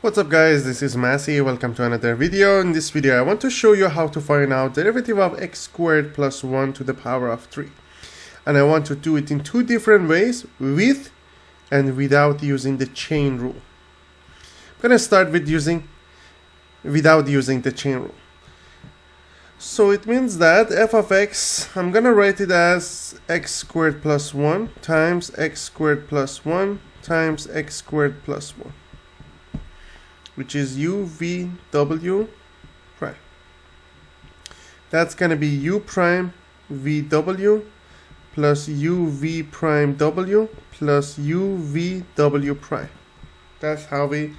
What's up guys, this is Massey. Welcome to another video. In this video I want to show you how to find out derivative of x squared plus 1 to the power of 3. And I want to do it in two different ways, with and without using the chain rule. I'm going to start with without using the chain rule. So it means that f of x, I'm going to write it as x squared plus 1 times x squared plus 1 times x squared plus 1. Which is u v w prime. That's going to be u prime v w plus u v prime w plus u v w prime. That's how we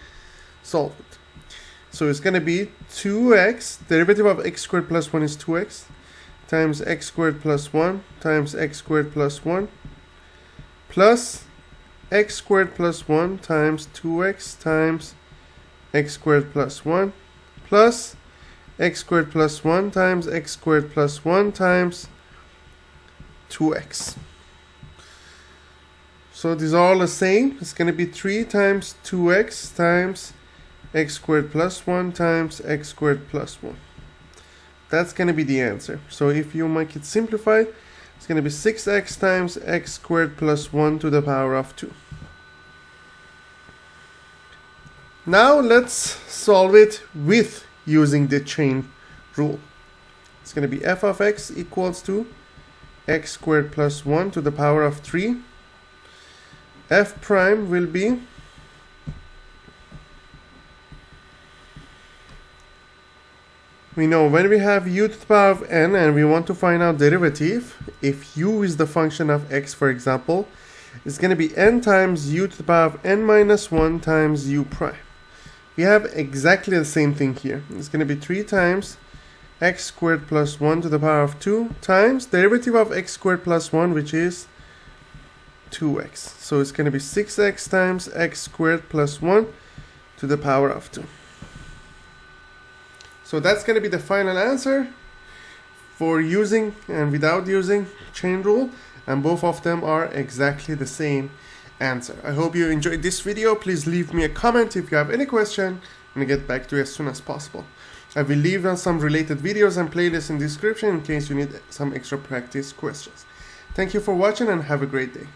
solve it. So it's going to be 2x, derivative of x squared plus 1 is 2x, times x squared plus 1 times x squared plus 1 plus x squared plus 1 times 2x times x squared plus 1 plus x squared plus 1 times x squared plus 1 times 2x. So these are all the same. It's going to be 3 times 2x times x squared plus 1 times x squared plus 1. That's going to be the answer. So if you make it simplified, it's going to be 6x times x squared plus 1 to the power of 2. Now let's solve it with using the chain rule. It's going to be f of x equals to x squared plus 1 to the power of 3. F prime will be we know when we have u to the power of n and we want to find out derivative, if u is the function of x, for example, it's going to be n times u to the power of n minus 1 times u prime. We have exactly the same thing here. It's going to be 3 times x squared plus 1 to the power of 2 times derivative of x squared plus 1, which is 2x. So it's going to be 6x times x squared plus 1 to the power of 2. So that's going to be the final answer for using and without using chain rule, and both of them are exactly the same answer. I hope you enjoyed this video. Please leave me a comment if you have any question, and I'll get back to you as soon as possible. I will leave some related videos and playlists in the description in case you need some extra practice questions. Thank you for watching and have a great day.